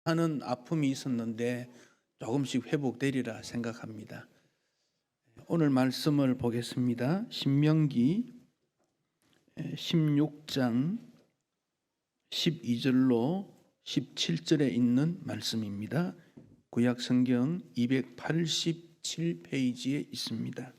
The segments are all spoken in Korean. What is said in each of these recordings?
하는 아픔이 있었는데 조금씩 회복되리라 생각합니다. 오늘 말씀을 보겠습니다. 신명기 16장 12절로 17절에 있는 말씀입니다. 구약 성경 287페이지에 있습니다.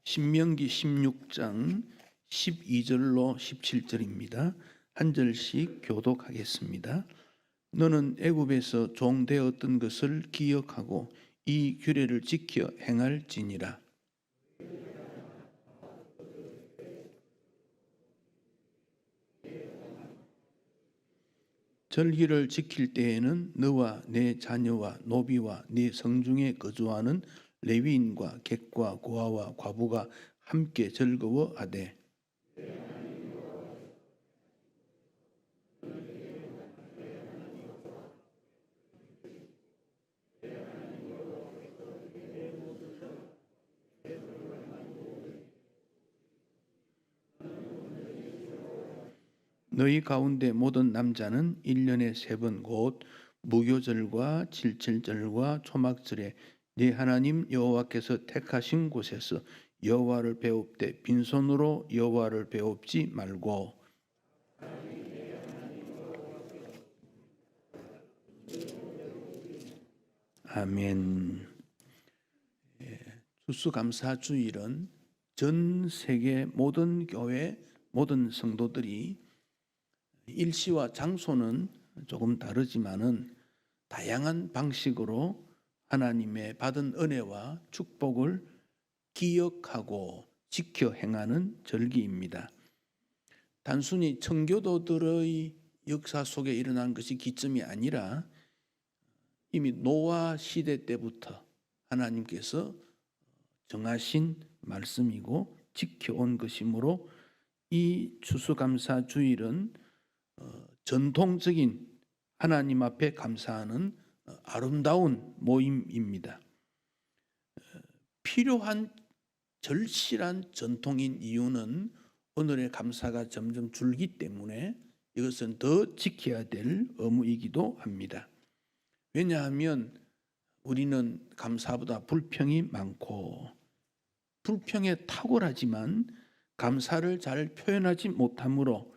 신명기 16장 12절로 17절입니다. 한 절씩 교독하겠습니다. 너는 애굽에서 종 되었던 것을 기억하고 이 규례를 지켜 행할지니라. 절기를 지킬 때에는 너와 내 자녀와 노비와 네 성중에 거주하는 레위인과 객과 고아와 과부가 함께 즐거워하되 너희 가운데 모든 남자는 1년에 3번 곧 무교절과 칠칠절과 초막절에 네 하나님 여호와께서 택하신 곳에서 여호와를 배웁되 빈손으로 여호와를 배웁지 말고. 아멘. 추수감사주일은 전 세계 모든 교회 모든 성도들이 일시와 장소는 조금 다르지만은 다양한 방식으로 하나님의 받은 은혜와 축복을 기억하고 지켜 행하는 절기입니다. 단순히 청교도들의 역사 속에 일어난 것이 기점이 아니라 이미 노아 시대 때부터 하나님께서 정하신 말씀이고 지켜온 것이므로 이 추수감사주일은 전통적인 하나님 앞에 감사하는 아름다운 모임입니다. 필요한 절실한 전통인 이유는 오늘의 감사가 점점 줄기 때문에 이것은 더 지켜야 될 의무이기도 합니다. 왜냐하면 우리는 감사보다 불평이 많고 불평에 탁월하지만 감사를 잘 표현하지 못하므로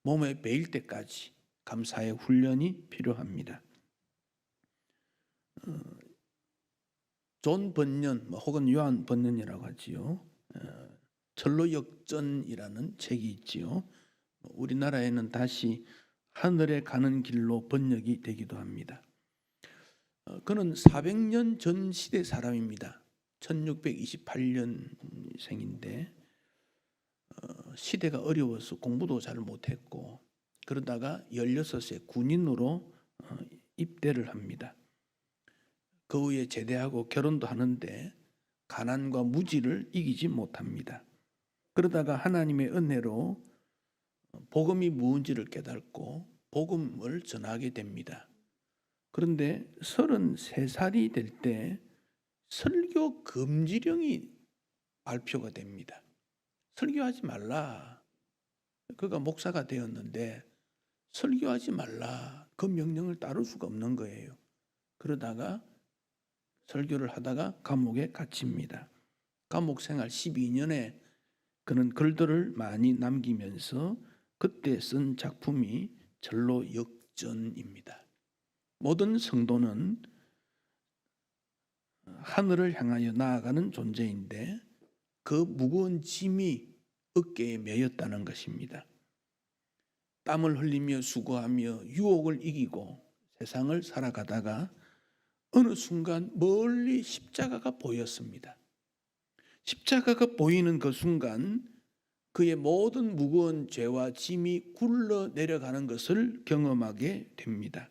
몸에 배일 때까지 감사의 훈련이 필요합니다. 존 번년 혹은 요한 번년이라고 하지요. 철로 역전이라는 책이 있지요. 우리나라에는 다시 하늘에 가는 길로 번역이 되기도 합니다. 그는 400년 전 시대 사람입니다. 1628년생인데 시대가 어려워서 공부도 잘 못했고 그러다가 16세 군인으로 입대를 합니다. 그 후에 제대하고 결혼도 하는데 가난과 무지를 이기지 못합니다. 그러다가 하나님의 은혜로 복음이 무엇인지를 깨닫고 복음을 전하게 됩니다. 그런데 33살이 될 때 설교 금지령이 발표가 됩니다. 설교하지 말라. 그가 목사가 되었는데 설교하지 말라. 그 명령을 따를 수가 없는 거예요. 그러다가 설교를 하다가 감옥에 갇힙니다. 감옥 생활 12년에 그는 글들을 많이 남기면서 그때 쓴 작품이 절로 역전입니다. 모든 성도는 하늘을 향하여 나아가는 존재인데 그 무거운 짐이 어깨에 매였다는 것입니다. 땀을 흘리며 수고하며 유혹을 이기고 세상을 살아가다가 어느 순간 멀리 십자가가 보였습니다. 십자가가 보이는 그 순간 그의 모든 무거운 죄와 짐이 굴러 내려가는 것을 경험하게 됩니다.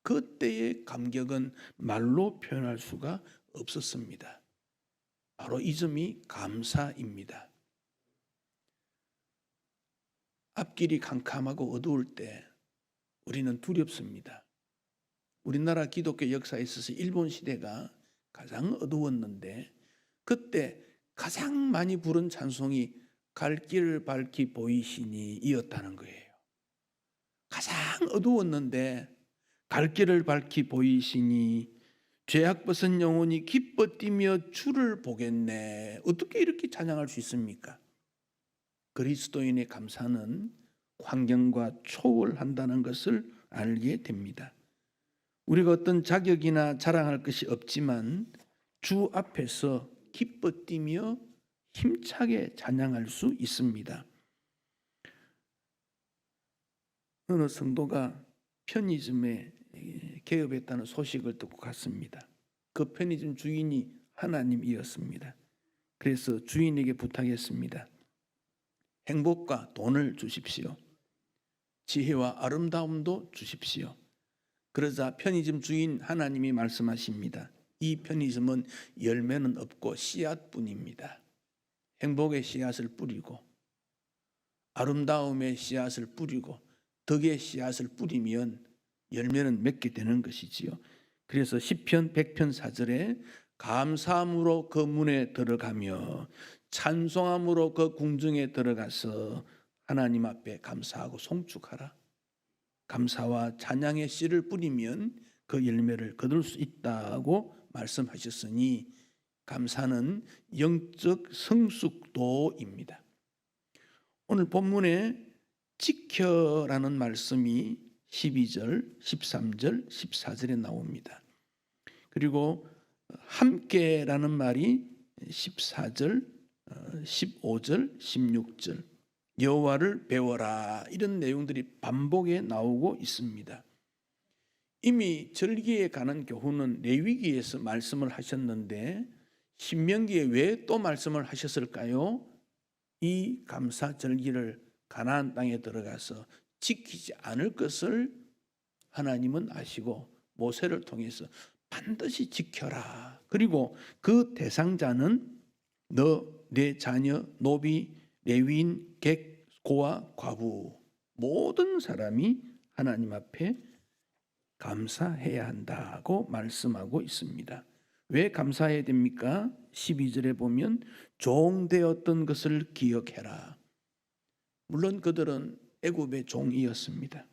그때의 감격은 말로 표현할 수가 없었습니다. 바로 이 점이 감사입니다. 앞길이 캄캄하고 어두울 때 우리는 두렵습니다. 우리나라 기독교 역사에 있어서 일본 시대가 가장 어두웠는데 그때 가장 많이 부른 찬송이 갈 길을 밝히 보이시니 이었다는 거예요. 가장 어두웠는데 갈 길을 밝히 보이시니 죄악 벗은 영혼이 기뻐 뛰며 주를 보겠네. 어떻게 이렇게 찬양할 수 있습니까? 그리스도인의 감사는 환경과 초월한다는 것을 알게 됩니다. 우리가 어떤 자격이나 자랑할 것이 없지만 주 앞에서 기뻐 뛰며 힘차게 찬양할 수 있습니다. 어느 성도가 편의점에 개업했다는 소식을 듣고 갔습니다. 그 편의점 주인이 하나님이었습니다. 그래서 주인에게 부탁했습니다. 행복과 돈을 주십시오. 지혜와 아름다움도 주십시오. 그러자 편의점 주인 하나님이 말씀하십니다. 이 편의점은 열매는 없고 씨앗뿐입니다. 행복의 씨앗을 뿌리고 아름다움의 씨앗을 뿌리고 덕의 씨앗을 뿌리면 열매는 맺게 되는 것이지요. 그래서 시편 100편 4절에 감사함으로 그 문에 들어가며 찬송함으로 그 궁중에 들어가서 하나님 앞에 감사하고 송축하라. 감사와 찬양의 씨를 뿌리면 그 열매를 거둘 수 있다고 말씀하셨으니 감사는 영적 성숙도입니다. 오늘 본문에 지켜라는 말씀이 12절, 13절, 14절에 나옵니다. 그리고 함께라는 말이 14절, 15절, 16절, 여호와를 배워라 이런 내용들이 반복에 나오고 있습니다. 이미 절기에 관한 교훈은 레위기에서 말씀을 하셨는데 신명기에 왜 또 말씀을 하셨을까요? 이 감사 절기를 가나안 땅에 들어가서 지키지 않을 것을 하나님은 아시고 모세를 통해서 반드시 지켜라. 그리고 그 대상자는 너, 내 자녀, 노비, 레위인, 객, 고아, 과부 모든 사람이 하나님 앞에 감사해야 한다고 말씀하고 있습니다. 왜 감사해야 됩니까? 12절에 보면 종되었던 것을 기억해라. 물론 그들은 애굽의 종이었습니다.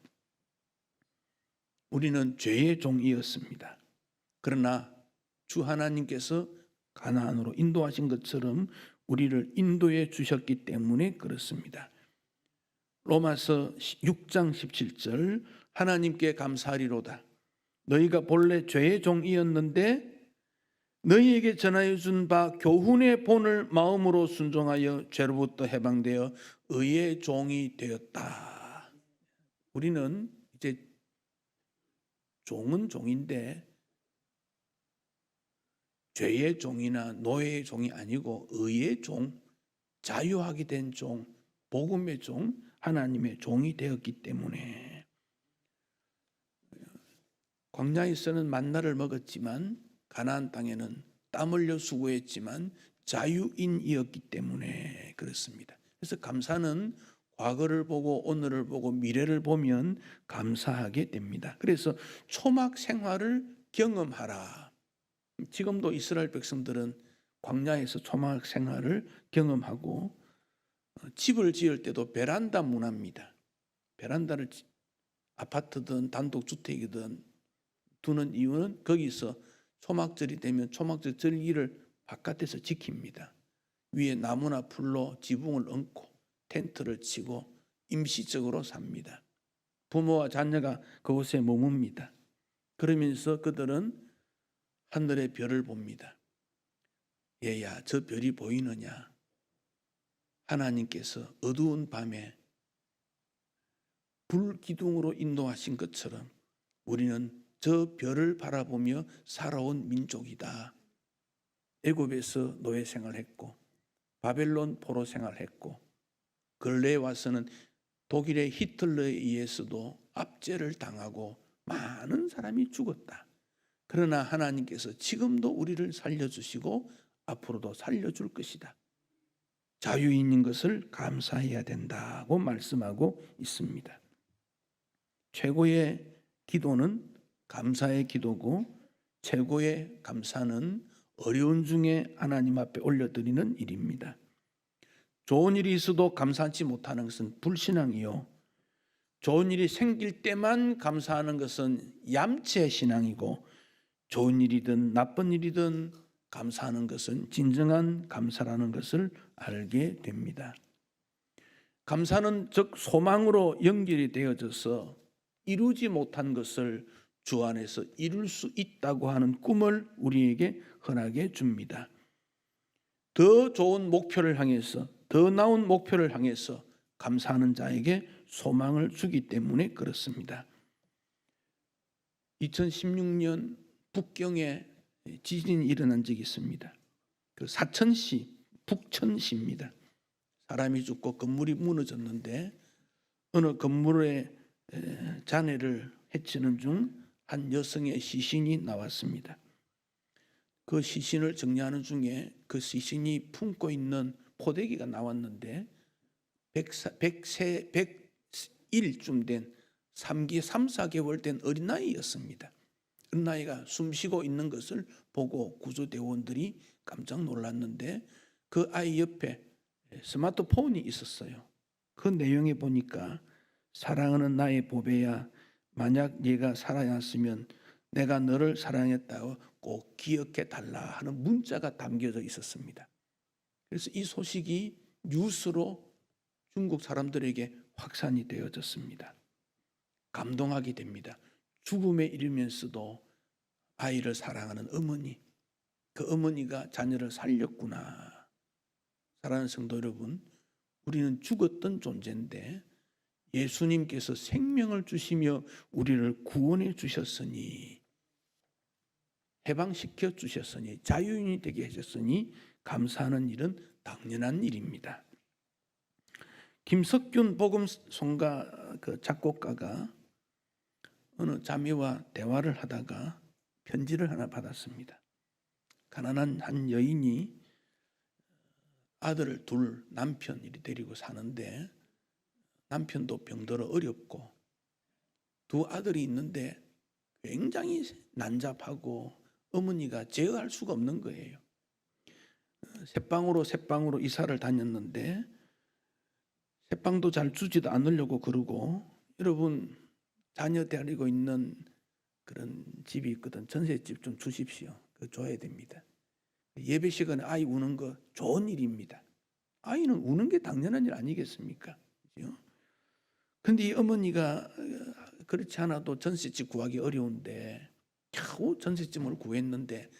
우리는 죄의 종이었습니다. 그러나 주 하나님께서 가나안으로 인도하신 것처럼 우리를 인도해 주셨기 때문에 그렇습니다. 로마서 6장 17절 하나님께 감사하리로다. 너희가 본래 죄의 종이었는데 너희에게 전하여 준 바 교훈의 본을 마음으로 순종하여 죄로부터 해방되어 의의 종이 되었다. 우리는 이제 종은 종인데 죄의 종이나 노예의 종이 아니고 의의 종, 자유하게 된 종, 복음의 종, 하나님의 종이 되었기 때문에 광야에서는 만나를 먹었지만 가나안 땅에는 땀 흘려 수고했지만 자유인이었기 때문에 그렇습니다. 그래서 감사는 과거를 보고 오늘을 보고 미래를 보면 감사하게 됩니다. 그래서 초막 생활을 경험하라. 지금도 이스라엘 백성들은 광야에서 초막 생활을 경험하고 집을 지을 때도 베란다 문화입니다. 베란다를 아파트든 단독주택이든 두는 이유는 거기서 초막절이 되면 초막절 절기를 바깥에서 지킵니다. 위에 나무나 풀로 지붕을 얹고 텐트를 치고 임시적으로 삽니다. 부모와 자녀가 그곳에 머뭅니다. 그러면서 그들은 하늘의 별을 봅니다. 얘야, 저 별이 보이느냐? 하나님께서 어두운 밤에 불기둥으로 인도하신 것처럼 우리는 저 별을 바라보며 살아온 민족이다. 애굽에서 노예 생활했고 바벨론 포로 생활했고 근래에 와서는 독일의 히틀러에 의해서도 압제를 당하고 많은 사람이 죽었다. 그러나 하나님께서 지금도 우리를 살려주시고 앞으로도 살려줄 것이다. 자유인인 것을 감사해야 된다고 말씀하고 있습니다. 최고의 기도는 감사의 기도고 최고의 감사는 어려운 중에 하나님 앞에 올려드리는 일입니다. 좋은 일이 있어도 감사하지 못하는 것은 불신앙이요, 좋은 일이 생길 때만 감사하는 것은 얌체 신앙이고, 좋은 일이든 나쁜 일이든 감사하는 것은 진정한 감사라는 것을 알게 됩니다. 감사는 즉 소망으로 연결이 되어져서 이루지 못한 것을 주 안에서 이룰 수 있다고 하는 꿈을 우리에게 흔하게 줍니다. 더 좋은 목표를 향해서, 더 나은 목표를 향해서 감사하는 자에게 소망을 주기 때문에 그렇습니다. 2016년 북경에 지진이 일어난 적이 있습니다. 그 사천시 북천시입니다. 사람이 죽고 건물이 무너졌는데 어느 건물의 잔해를 해치는 중 한 여성의 시신이 나왔습니다. 그 시신을 정리하는 중에 그 시신이 품고 있는 포대기가 나왔는데 100일쯤 된 3, 4개월 된 어린아이였습니다. 어린아이가 숨쉬고 있는 것을 보고 구조대원들이 깜짝 놀랐는데 그 아이 옆에 스마트폰이 있었어요. 그 내용에 보니까 사랑하는 나의 보배야, 만약 네가 살아났으면 내가 너를 사랑했다고 꼭 기억해 달라 하는 문자가 담겨져 있었습니다. 그래서 이 소식이 뉴스로 중국 사람들에게 확산이 되어졌습니다. 감동하게 됩니다. 죽음에 이르면서도 아이를 사랑하는 어머니, 그 어머니가 자녀를 살렸구나. 사랑하는 성도 여러분, 우리는 죽었던 존재인데 예수님께서 생명을 주시며 우리를 구원해 주셨으니, 해방시켜 주셨으니, 자유인이 되게 하셨으니 감사하는 일은 당연한 일입니다. 김석균 복음송가 그 작곡가가 어느 자매와 대화를 하다가 편지를 하나 받았습니다. 가난한 한 여인이 아들을 둘 남편이 데리고 사는데 남편도 병들어 어렵고 두 아들이 있는데 굉장히 난잡하고 어머니가 제어할 수가 없는 거예요. 새방으로 이사를 다녔는데 새방도 잘 주지도 않으려고 그러고, 여러분 자녀 데리고 있는 그런 집이 있거든. 전셋집 좀 주십시오. 그거 줘야 됩니다. 예배 시간에 아이 우는 거 좋은 일입니다. 아이는 우는 게 당연한 일 아니겠습니까? 그런데 이 어머니가 그렇지 않아도 전셋집 구하기 어려운데 겨우 전셋집을 구했는데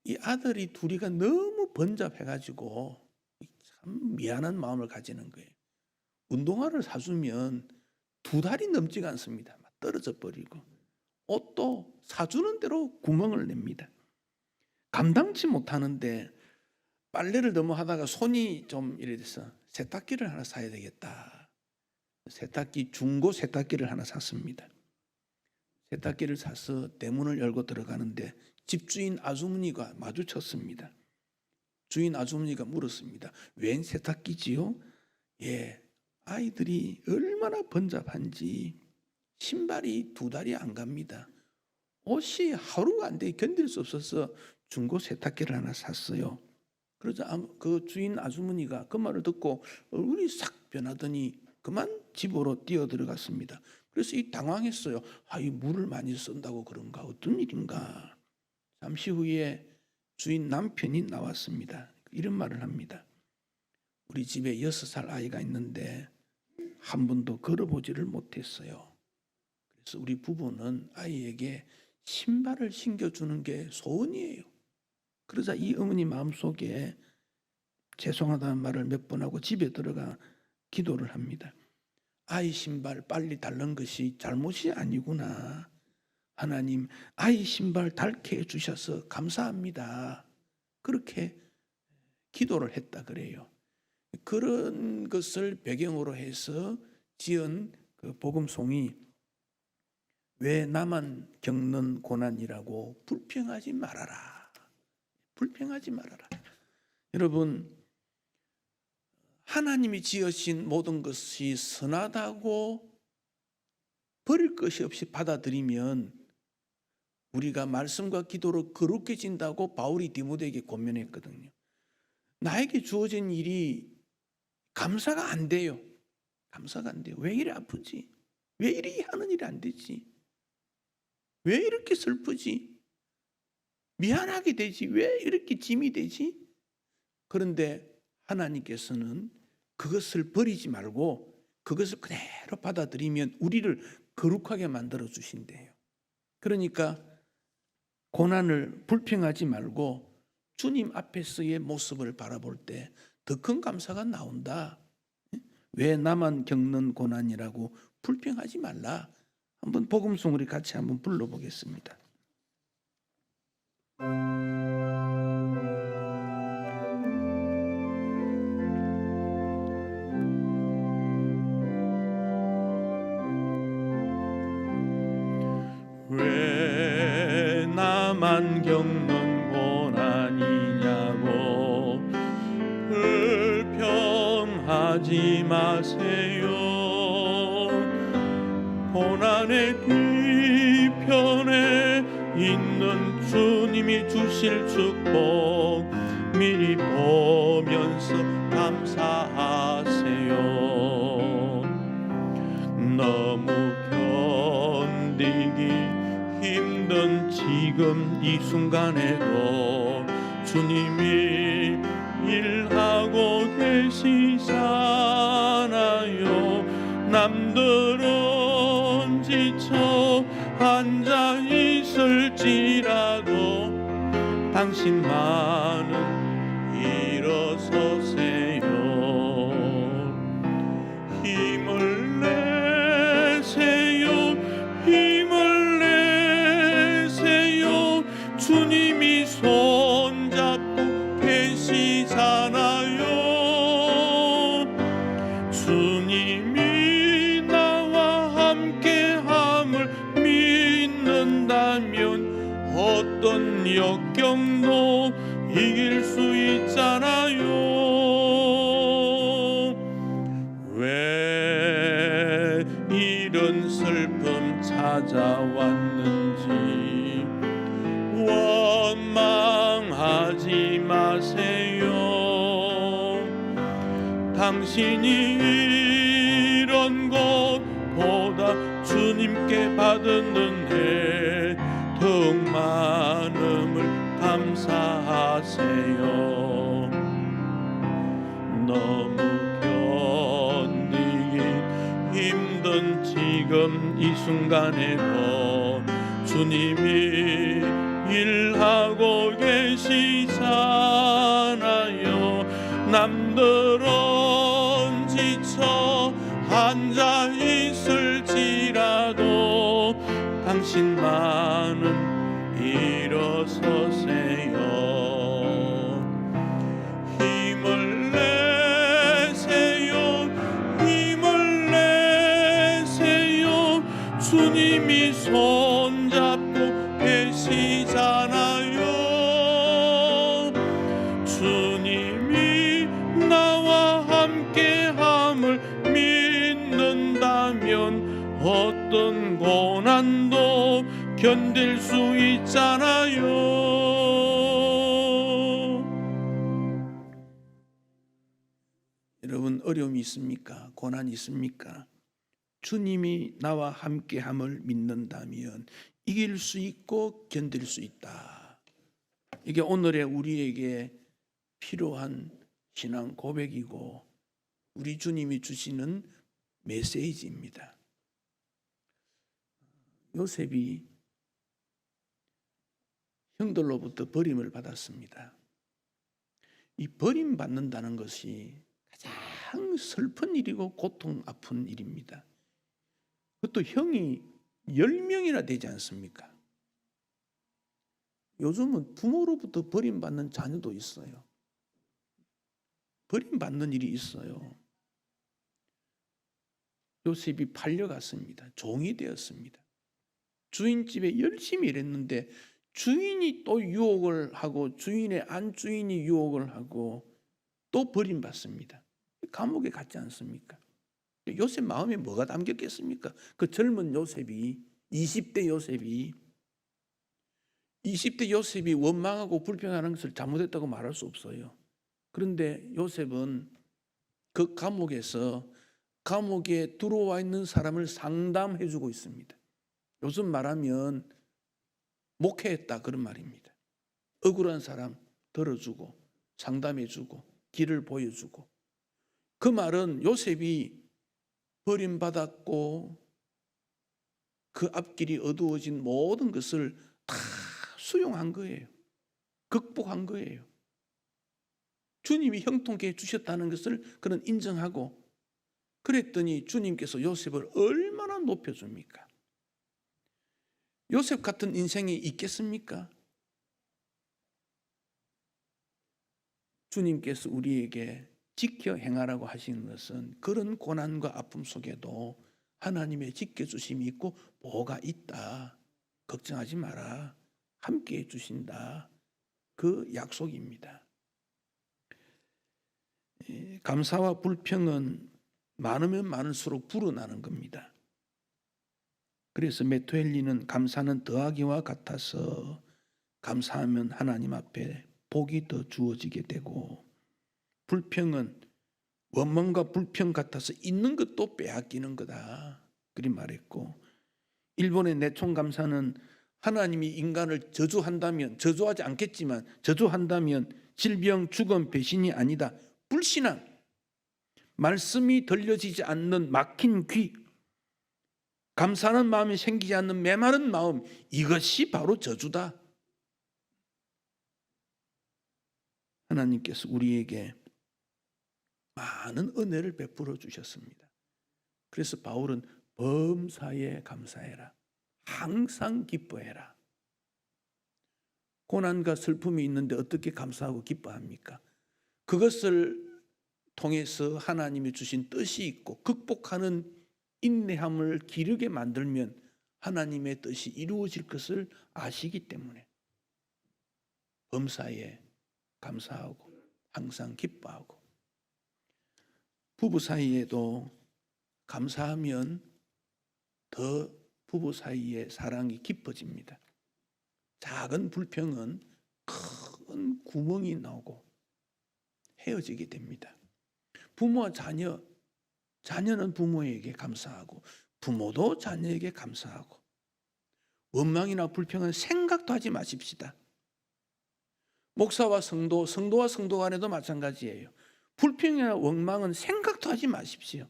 이 아들이 둘이가 너무 번잡해가지고 참 미안한 마음을 가지는 거예요. 운동화를 사주면 2달이 넘지가 않습니다. 막 떨어져 버리고, 옷도 사주는 대로 구멍을 냅니다. 감당치 못하는데 빨래를 너무 하다가 손이 좀 이래서 세탁기를 하나 사야 되겠다. 중고 세탁기를 하나 샀습니다. 세탁기를 사서 대문을 열고 들어가는데 집주인 아주머니가 마주쳤습니다. 주인 아주머니가 물었습니다. 웬 세탁기지요? 예, 아이들이 얼마나 번잡한지 신발이 2달이 안 갑니다. 옷이 하루가 안 돼 견딜 수 없어서 중고 세탁기를 하나 샀어요. 그러자 그 주인 아주머니가 그 말을 듣고 얼굴이 싹 변하더니 그만 집으로 뛰어 들어갔습니다. 그래서 이 당황했어요. 이 물을 많이 쓴다고 그런가, 어떤 일인가. 잠시 후에 주인 남편이 나왔습니다. 이런 말을 합니다. 우리 집에 6살 아이가 있는데 한 번도 걸어보지를 못했어요. 그래서 우리 부부는 아이에게 신발을 신겨주는 게 소원이에요. 그러자 이 어머니 마음속에 죄송하다는 말을 몇 번 하고 집에 들어가 기도를 합니다. 아이 신발 빨리 달는 것이 잘못이 아니구나. 하나님, 아이 신발 닳게 해주셔서 감사합니다. 그렇게 기도를 했다 그래요. 그런 것을 배경으로 해서 지은 그 복음송이 왜 나만 겪는 고난이라고 불평하지 말아라. 불평하지 말아라. 여러분, 하나님이 지으신 모든 것이 선하다고 버릴 것이 없이 받아들이면 우리가 말씀과 기도로 거룩해진다고 바울이 디모데에게 권면했거든요. 나에게 주어진 일이 감사가 안 돼요. 감사가 안 돼요. 왜 이리 아프지? 왜 이리 하는 일이 안 되지? 왜 이렇게 슬프지? 미안하게 되지? 왜 이렇게 짐이 되지? 그런데 하나님께서는 그것을 버리지 말고 그것을 그대로 받아들이면 우리를 거룩하게 만들어 주신대요. 그러니까 고난을 불평하지 말고 주님 앞에서의 모습을 바라볼 때 더 큰 감사가 나온다. 왜 나만 겪는 고난이라고 불평하지 말라. 한번 복음송 우리 같이 한번 불러보겠습니다. 왜 나만 겪는 고난이냐고 불평하지 마세요. 고난의 뒤편에 있는 주님이 주실 축복 미리 보면서 감사하세요. 너무 견디기 힘든 지금 이 순간에도 주님이 일하고 계시잖아요. 남들은 지쳐 앉아 있을지라도 당신만은 일어서세요. 힘을 내세요. 힘을 내세요. 주님이 손잡고 계시잖아요. 주님이 나와 함께함을 믿는다면 어떤 역경도 이길 수 있잖아요. 왜 이런 슬픔 찾아왔는지 원망하지 마세요. 당신이 이런 것보다 주님께 받은 은혜 더욱 많음을 감사하세요. 너무 견디기 힘든 지금 이 순간에도 주님이 일하고 계시잖아요. 남들은 지쳐 앉아 있을지라도 당신만은 일어서세요. 힘을 내세요. 힘을 내세요. 주님이 손잡고 계시잖아요. 주님이 나와 함께함을 믿는다면 어떤 고난도 견딜 수 있잖아요. 여러분 어려움이 있습니까? 고난이 있습니까? 주님이 나와 함께함을 믿는다면 이길 수 있고 견딜 수 있다. 이게 오늘의 우리에게 필요한 신앙 고백이고 우리 주님이 주시는 메시지입니다. 요셉이 형들로부터 버림을 받았습니다. 이 버림받는다는 것이 가장 슬픈 일이고 고통 아픈 일입니다. 그것도 형이 10명이나 되지 않습니까? 요즘은 부모로부터 버림받는 자녀도 있어요. 버림받는 일이 있어요. 요셉이 팔려갔습니다. 종이 되었습니다. 주인집에 열심히 일했는데 주인이 또 유혹을 하고 주인의 안주인이 유혹을 하고 또 버림받습니다. 감옥에 갔지 않습니까? 요셉 마음에 뭐가 담겼겠습니까? 그 젊은 요셉이 20대 요셉이 20대 요셉이 원망하고 불평하는 것을 잘못했다고 말할 수 없어요. 그런데 요셉은 그 감옥에서 감옥에 들어와 있는 사람을 상담해 주고 있습니다. 요즘 말하면 목회했다 그런 말입니다. 억울한 사람 들어주고 상담해주고 길을 보여주고, 그 말은 요셉이 버림받았고 그 앞길이 어두워진 모든 것을 다 수용한 거예요. 극복한 거예요. 주님이 형통케 해주셨다는 것을 그는 인정하고, 그랬더니 주님께서 요셉을 얼마나 높여줍니까? 요셉 같은 인생이 있겠습니까? 주님께서 우리에게 지켜 행하라고 하시는 것은 그런 고난과 아픔 속에도 하나님의 지켜주심이 있고 보호가 있다. 걱정하지 마라. 함께해 주신다. 그 약속입니다. 감사와 불평은 많으면 많을수록 불어나는 겁니다. 그래서 메투엘리는 감사는 더하기와 같아서 감사하면 하나님 앞에 복이 더 주어지게 되고, 불평은 원망과 불평 같아서 있는 것도 빼앗기는 거다 그리 말했고, 일본의 내총 감사는 하나님이 인간을 저주한다면, 저주하지 않겠지만 저주한다면 질병, 죽음, 배신이 아니다 불신앙, 말씀이 들려지지 않는 막힌 귀, 감사하는 마음이 생기지 않는 메마른 마음, 이것이 바로 저주다. 하나님께서 우리에게 많은 은혜를 베풀어 주셨습니다. 그래서 바울은 범사에 감사해라. 항상 기뻐해라. 고난과 슬픔이 있는데 어떻게 감사하고 기뻐합니까? 그것을 통해서 하나님이 주신 뜻이 있고 극복하는 인내함을 기르게 만들면 하나님의 뜻이 이루어질 것을 아시기 때문에 범사에 감사하고 항상 기뻐하고, 부부 사이에도 감사하면 더 부부 사이의 사랑이 깊어집니다. 작은 불평은 큰 구멍이 나오고 헤어지게 됩니다. 부모와 자녀, 자녀는 부모에게 감사하고 부모도 자녀에게 감사하고, 원망이나 불평은 생각도 하지 마십시다. 목사와 성도, 성도와 성도 간에도 마찬가지예요. 불평이나 원망은 생각도 하지 마십시오.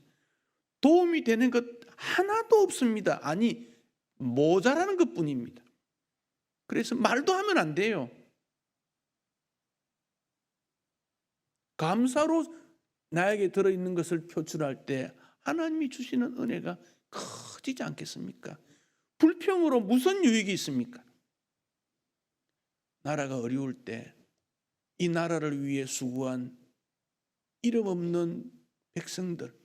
도움이 되는 것 하나도 없습니다. 아니, 모자라는 것뿐입니다. 그래서 말도 하면 안 돼요. 감사로 나에게 들어있는 것을 표출할 때 하나님이 주시는 은혜가 커지지 않겠습니까? 불평으로 무슨 유익이 있습니까? 나라가 어려울 때 이 나라를 위해 수고한 이름 없는 백성들,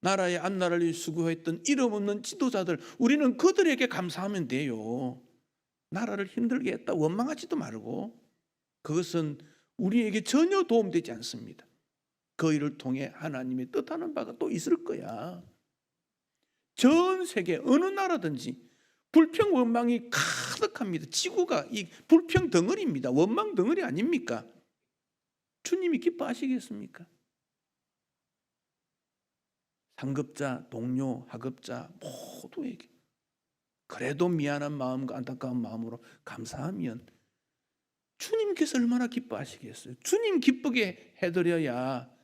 나라의 앞나라를 위해 수고했던 이름 없는 지도자들, 우리는 그들에게 감사하면 돼요. 나라를 힘들게 했다 원망하지도 말고, 그것은 우리에게 전혀 도움되지 않습니다. 그 일을 통해 하나님의 뜻하는 바가 또 있을 거야. 전 세계 어느 나라든지 불평 원망이 가득합니다. 지구가 이 불평 덩어리입니다. 원망 덩어리 아닙니까? 주님이 기뻐하시겠습니까? 상급자, 동료, 하급자 모두에게 그래도 미안한 마음과 안타까운 마음으로 감사하면 주님께서 얼마나 기뻐하시겠어요? 주님 기쁘게 해드려야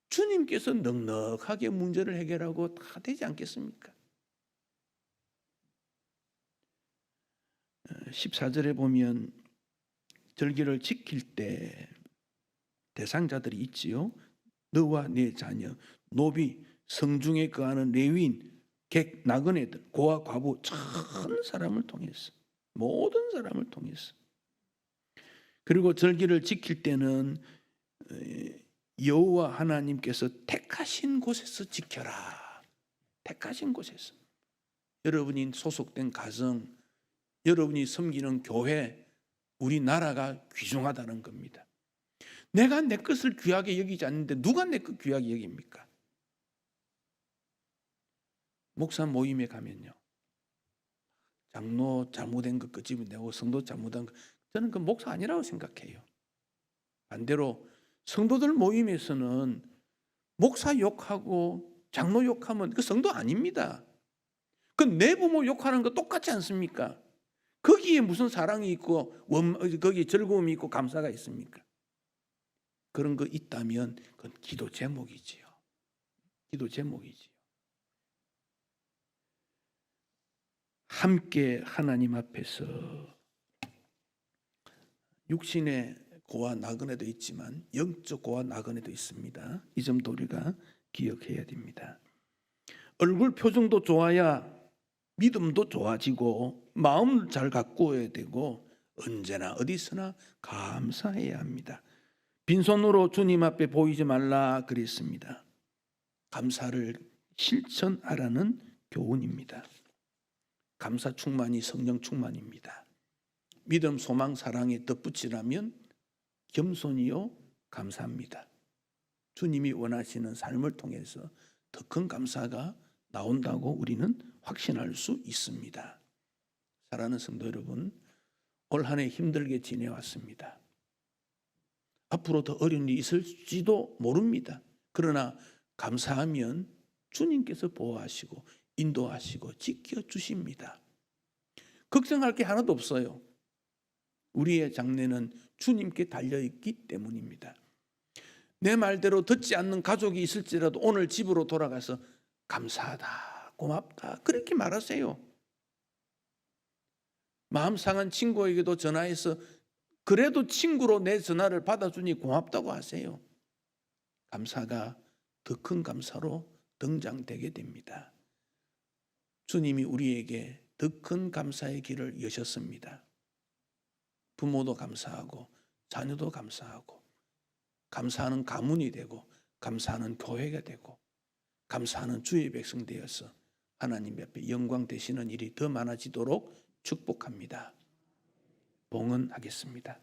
주님께서 넉넉하게 문제를 해결하고 다 되지 않겠습니까? 14절에 보면 절기를 지킬 때 대상자들이 있지요. 너와 네 자녀, 노비, 성중에 거하는 레위인, 객, 나그네들, 고아, 과부, 전 사람을 통해서, 모든 사람을 통해서. 그리고 절기를 지킬 때는 여호와 하나님께서 택하신 곳에서 지켜라. 택하신 곳에서. 여러분이 소속된 가정, 여러분이 섬기는 교회, 우리나라가 귀중하다는 겁니다. 내가 내 것을 귀하게 여기지 않는데 누가 내 것 귀하게 여깁니까? 목사 모임에 가면요, 장로 잘못된 것 끄집어내고 성도 잘못한 것, 저는 그 목사 아니라고 생각해요. 반대로 성도들 모임에서는 목사 욕하고 장로 욕하면 그 성도 아닙니다. 그 내 부모 욕하는 거 똑같지 않습니까? 거기에 무슨 사랑이 있고 거기에 즐거움이 있고 감사가 있습니까? 그런 거 있다면 그건 기도 제목이지요. 기도 제목이지요. 함께 하나님 앞에서 육신의 고와 나그네도 있지만 영적 고와 나그네도 있습니다. 이 점도 우리가 기억해야 됩니다. 얼굴 표정도 좋아야 믿음도 좋아지고 마음을 잘 가꾸어야 되고 언제나 어디서나 감사해야 합니다. 빈손으로 주님 앞에 보이지 말라 그랬습니다. 감사를 실천하라는 교훈입니다. 감사 충만이 성령 충만입니다. 믿음, 소망, 사랑에 덧붙이라면 겸손이요 감사합니다. 주님이 원하시는 삶을 통해서 더 큰 감사가 나온다고 우리는 확신할 수 있습니다. 사랑하는 성도 여러분, 올 한 해 힘들게 지내왔습니다. 앞으로 더 어려운 일이 있을지도 모릅니다. 그러나 감사하면 주님께서 보호하시고 인도하시고 지켜주십니다. 걱정할 게 하나도 없어요. 우리의 장래는 주님께 달려있기 때문입니다. 내 말대로 듣지 않는 가족이 있을지라도 오늘 집으로 돌아가서 감사하다, 고맙다 그렇게 말하세요. 마음 상한 친구에게도 전화해서 그래도 친구로 내 전화를 받아주니 고맙다고 하세요. 감사가 더 큰 감사로 등장되게 됩니다. 주님이 우리에게 더 큰 감사의 길을 여셨습니다. 부모도 감사하고 자녀도 감사하고 감사하는 가문이 되고 감사하는 교회가 되고 감사하는 주의 백성 되어서 하나님 앞에 영광 되시는 일이 더 많아지도록 축복합니다. 봉헌하겠습니다.